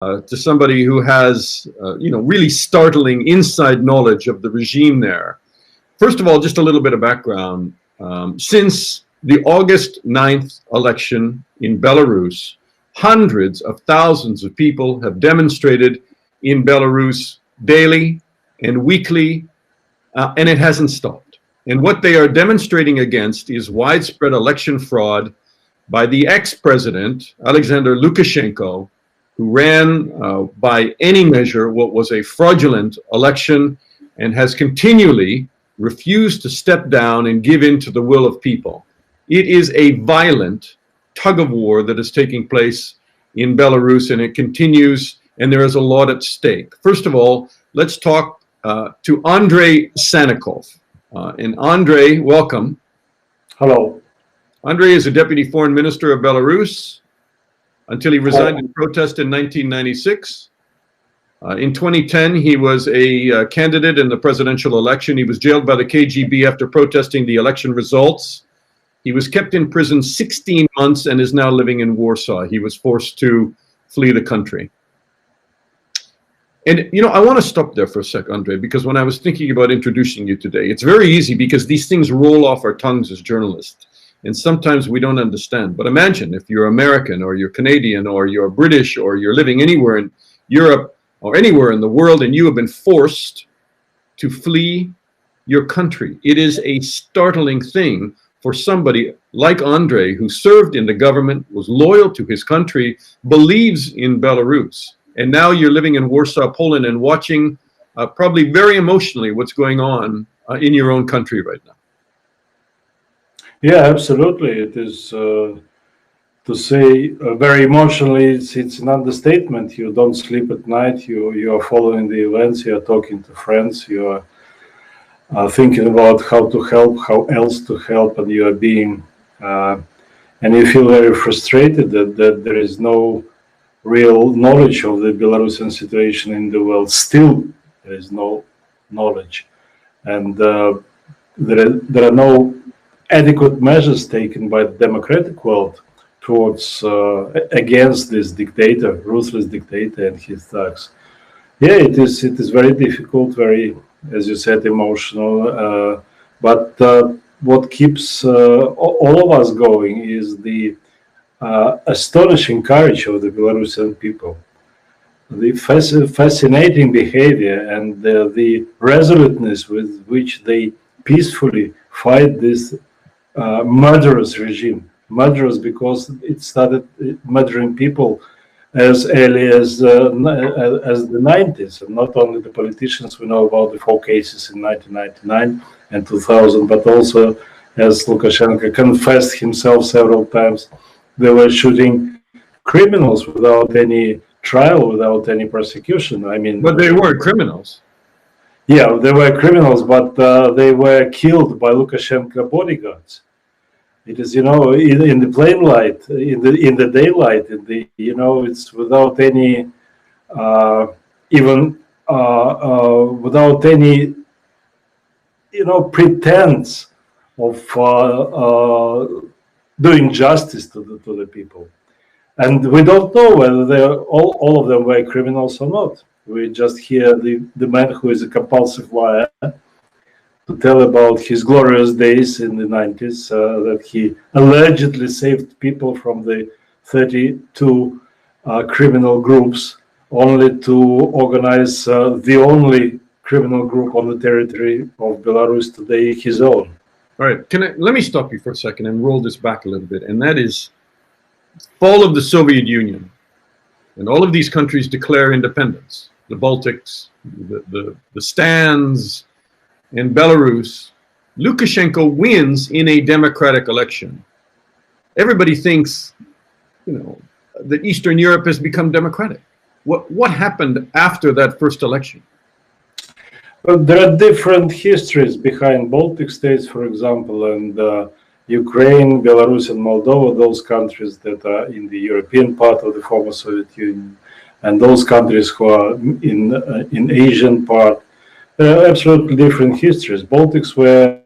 to somebody who has, really startling inside knowledge of the regime there. First of all, just a little bit of background. Since the August 9th election in Belarus, hundreds of thousands of people have demonstrated in Belarus daily and weekly, and it hasn't stopped. And what they are demonstrating against is widespread election fraud by the ex-president, Alexander Lukashenko, who ran by any measure what was a fraudulent election and has continually refused to step down and give in to the will of people. It is a violent tug of war that is taking place in Belarus, and it continues, and there is a lot at stake. First of all, let's talk to Andrei Sannikov. And Andrei, welcome. Hello. Andrei is a deputy foreign minister of Belarus until he resigned in protest in 1996. In 2010, he was a candidate in the presidential election. He was jailed by the KGB after protesting the election results. He was kept in prison 16 months and is now living in Warsaw. He was forced to flee the country. And, I want to stop there for a sec, Andrei, because when I was thinking about introducing you today, it's very easy because these things roll off our tongues as journalists. And sometimes we don't understand. But imagine if you're American or you're Canadian or you're British or you're living anywhere in Europe or anywhere in the world and you have been forced to flee your country. It is a startling thing for somebody like Andrei, who served in the government, was loyal to his country, believes in Belarus. And now you're living in Warsaw, Poland, and watching probably very emotionally what's going on in your own country right now. Yeah, absolutely. It is, to say very emotionally, it's an understatement. You don't sleep at night. You are following the events. You are talking to friends. You are thinking about how to help, how else to help, and you are being, and you feel very frustrated that there is no real knowledge of the Belarusian situation in the world. Still, there is no knowledge, and there are no adequate measures taken by the democratic world towards against this dictator, ruthless dictator, and his thugs. Yeah, it is very difficult, very, as you said, emotional. But what keeps all of us going is the astonishing courage of the Belarusian people, the fascinating behavior, and the resoluteness with which they peacefully fight this murderous regime. Murderous because it started murdering people as early as the 90s, and not only the politicians. We know about the 4 cases in 1999 and 2000, but also, as Lukashenko confessed himself several times, they were shooting criminals without any trial, without any prosecution. I mean, but they weren't criminals. Yeah, they were criminals, but they were killed by Lukashenko bodyguards. It is, in the plain light, in the daylight, it's without any, without any, pretense of doing justice to the people. And we don't know whether all of them were criminals or not. We just hear the man who is a compulsive liar to tell about his glorious days in the 90s, that he allegedly saved people from the 32 criminal groups, only to organize the only criminal group on the territory of Belarus today, his own. All right, let me stop you for a second and roll this back a little bit, and that is fall of the Soviet Union, and all of these countries declare independence. The Baltics, the stands, in Belarus, Lukashenko wins in a democratic election. Everybody thinks, that Eastern Europe has become democratic. What happened after that first election? Well, there are different histories behind Baltic states, for example, and Ukraine, Belarus, and Moldova, those countries that are in the European part of the former Soviet Union, and those countries who are in Asian part. There are absolutely different histories. Baltics were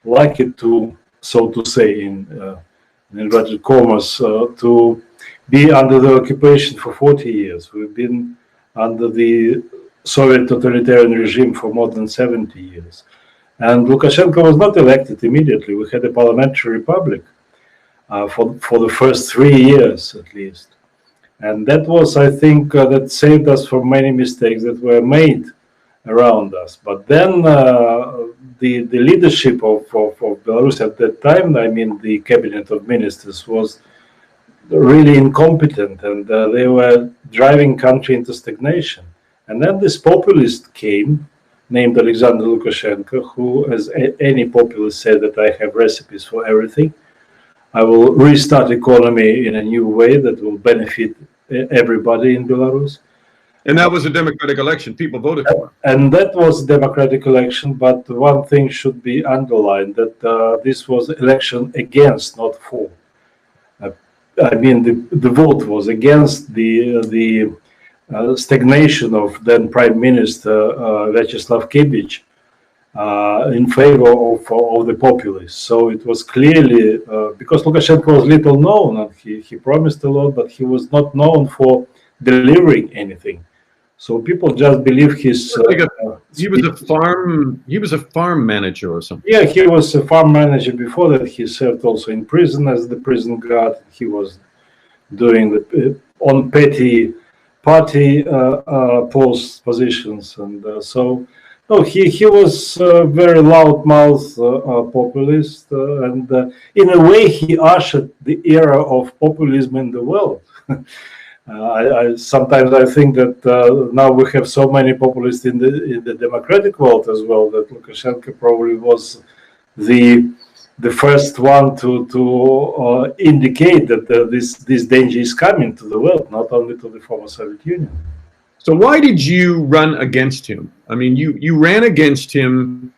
lucky to, so to say, in inverted commas, to be under the occupation for 40 years. We've been under the Soviet totalitarian regime for more than 70 years. And Lukashenko was not elected immediately. We had a parliamentary republic for the first 3 years at least. And that was, I think, that saved us from many mistakes that were made around us. But then the leadership of Belarus at that time, I mean the cabinet of ministers, was really incompetent, and they were driving country into stagnation. And then this populist came, named Alexander Lukashenko, who, as any populist, said that I have recipes for everything. I will restart economy in a new way that will benefit everybody in Belarus. And that was a democratic election. People voted for it. And that was a democratic election, but one thing should be underlined, that this was election against, not for. I mean, the vote was against the stagnation of then Prime Minister Vyacheslav Kibich in favor of the populists. So it was clearly, because Lukashenko was little known, and he promised a lot, but he was not known for delivering anything. So people just believe his. He was a farm manager or something. Yeah, he was a farm manager before that. He served also in prison as the prison guard. He was doing the on petty party positions, and so no, he was very loudmouth populist, and in a way he ushered the era of populism in the world. I sometimes I think that now we have so many populists in the democratic world as well, that Lukashenko probably was the first one to indicate that this danger is coming to the world, not only to the former Soviet Union. So why did you run against him? I mean, you ran against him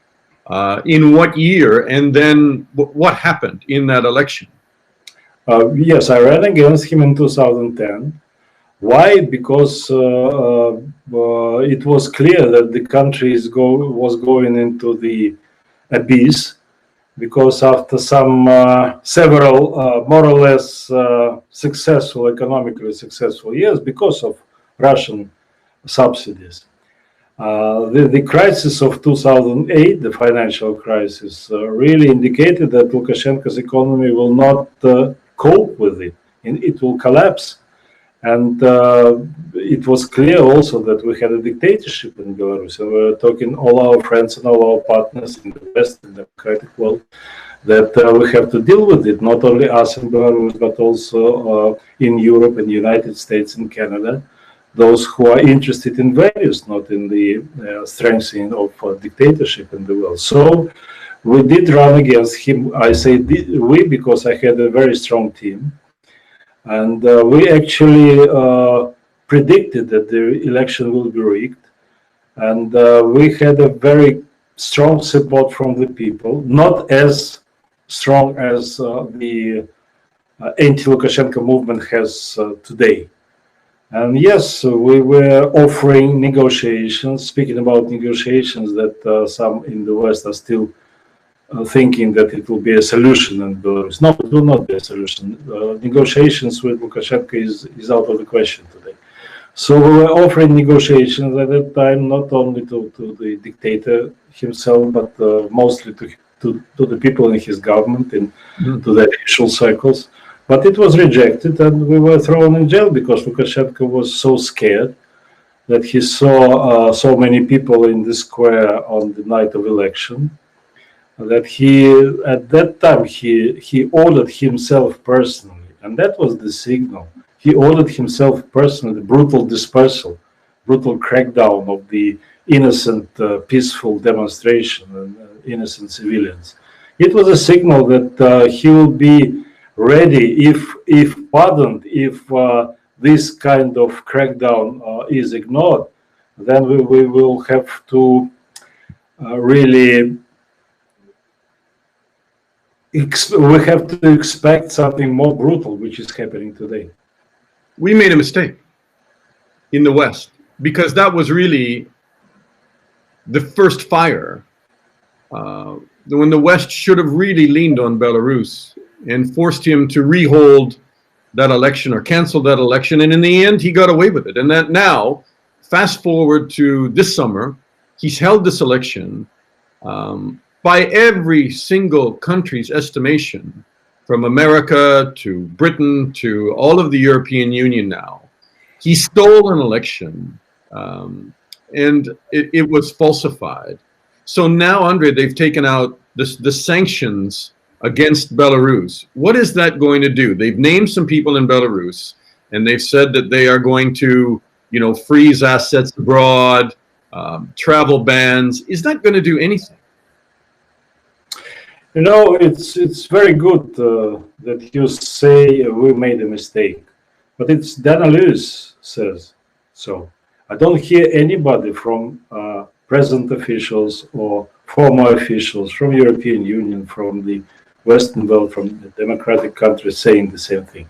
in what year, and then what happened in that election? Yes, I ran against him in 2010. Why? Because it was clear that the country was going into the abyss, because after some several more or less economically successful years, because of Russian subsidies, the crisis of 2008, the financial crisis, really indicated that Lukashenko's economy will not cope with it. It will collapse. And it was clear also that we had a dictatorship in Belarus. And we were talking, all our friends and all our partners in the West, in the democratic world, that we have to deal with it, not only us in Belarus, but also in Europe, in the United States, and Canada, those who are interested in values, not in the strengthening of dictatorship in the world. So we did run against him. I say we because I had a very strong team. And we actually predicted that the election will be rigged. And we had a very strong support from the people, not as strong as the anti-Lukashenko movement has today. And yes, we were offering negotiations, speaking about negotiations that some in the West are still thinking that it will be a solution in Belarus. No, it will not be a solution. Negotiations with Lukashenko is out of the question today. So we were offering negotiations at that time, not only to the dictator himself, but mostly to the people in his government, to the official circles. But it was rejected, and we were thrown in jail because Lukashenko was so scared that he saw so many people in the square on the night of election, that at that time he ordered himself personally, and that was the signal. He ordered himself personally the brutal dispersal, brutal crackdown of the innocent, peaceful demonstration and innocent civilians. It was a signal that he will be ready, if pardoned, if this kind of crackdown is ignored, then we will have to really. We have to expect something more brutal, which is happening today. We made a mistake in the West, because that was really the first fire when the West should have really leaned on Belarus and forced him to rehold that election or canceled that election, and in the end he got away with it. And that now, fast forward to this summer, he's held this election by every single country's estimation, from America to Britain to all of the European Union now. He stole an election, and it was falsified. So now, Andrei, they've taken out the sanctions against Belarus. What is that going to do? They've named some people in Belarus, and they've said that they are going to, freeze assets abroad, travel bans. Is that going to do anything? It's very good that you say we made a mistake, but it's Dana Lewis says so. I don't hear anybody from present officials or former officials from European Union, from the Western world, from the democratic countries saying the same thing.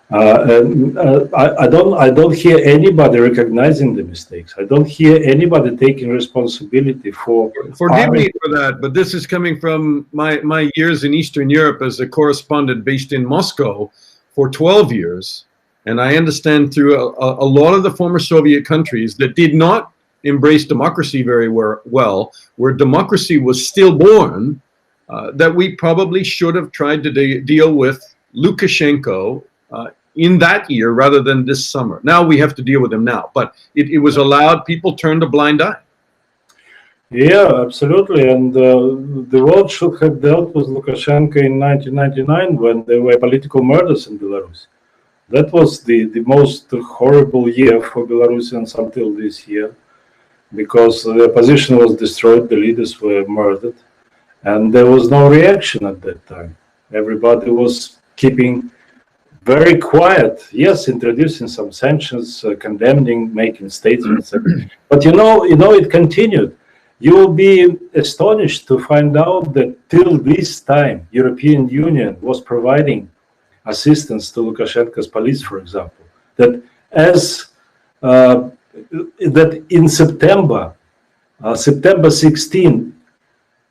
I don't hear anybody recognizing the mistakes. I don't hear anybody taking responsibility for. Forgive me for that, but this is coming from my years in Eastern Europe as a correspondent based in Moscow for 12 years. And I understand through a lot of the former Soviet countries that did not embrace democracy very well, where democracy was stillborn, that we probably should have tried to deal with Lukashenko in that year rather than this summer. Now we have to deal with him now, but it was allowed. People turned a blind eye. Yeah, absolutely. And the world should have dealt with Lukashenko in 1999 when there were political murders in Belarus. That was the most horrible year for Belarusians until this year, because the opposition was destroyed, the leaders were murdered, and there was no reaction at that time. Everybody was keeping very quiet. Yes, introducing some sanctions, condemning, making statements, but it continued. You will be astonished to find out that till this time, European Union was providing assistance to Lukashenko's police, for example. That in September 16,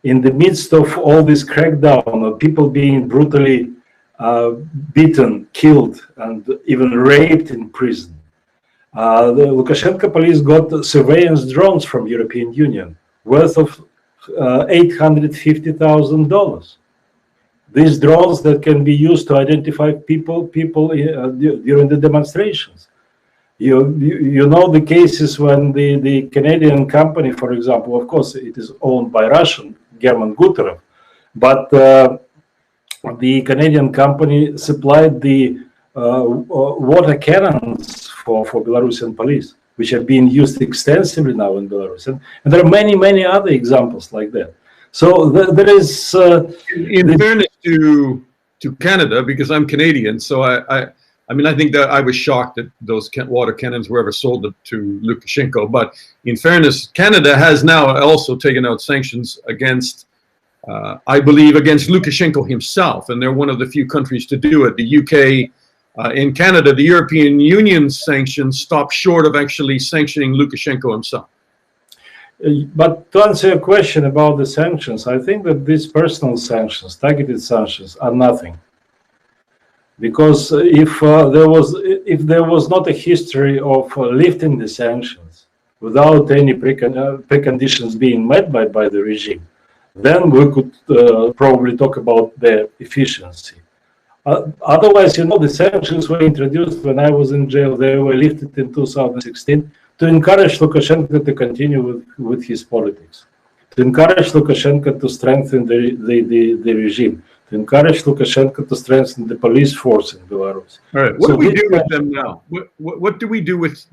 in the midst of all this crackdown of people being brutally beaten, killed, and even raped in prison, the Lukashenko police got surveillance drones from European Union worth of $850,000. These drones that can be used to identify people during the demonstrations. You know the cases when the Canadian company, for example, of course it is owned by Russian, German Guterov, but the Canadian company supplied the water cannons for Belarusian police, which have been used extensively now in Belarus. And there are many other examples like that. So there is... in fairness to Canada, because I'm Canadian, so I think that I was shocked that those water cannons were ever sold to Lukashenko. But in fairness, Canada has now also taken out sanctions against, I believe, against Lukashenko himself. And they're one of the few countries to do it. The UK, in Canada, the European Union sanctions stopped short of actually sanctioning Lukashenko himself. But to answer your question about the sanctions, I think that these personal sanctions, targeted sanctions, are nothing. Because if there was not a history of lifting the sanctions without any preconditions being met by the regime, then we could probably talk about their efficiency. Otherwise, the sanctions were introduced when I was in jail. They were lifted in 2016 to encourage Lukashenko to continue with his politics, to encourage Lukashenko to strengthen the regime, to encourage Lukashenko to strengthen the police force in Belarus. All right, what do we do with them now? What do we do with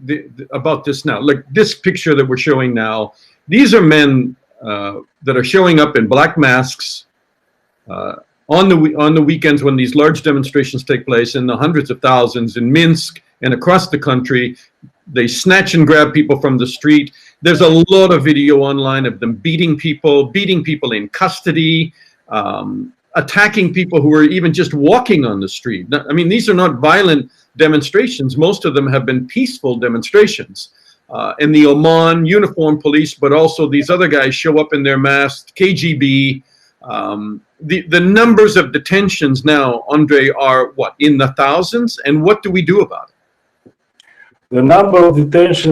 about this now? Like this picture that we're showing now, these are men that are showing up in black masks on the weekends when these large demonstrations take place in the hundreds of thousands in Minsk and across the country. They snatch and grab people from the street. There's a lot of video online of them beating people in custody, attacking people who are even just walking on the street. I mean, these are not violent demonstrations. Most of them have been peaceful demonstrations. And the Oman uniformed police, but also these other guys show up in their masks, KGB, The numbers of detentions now, Andrei, are what, in the thousands? And what do we do about it? The number of detentions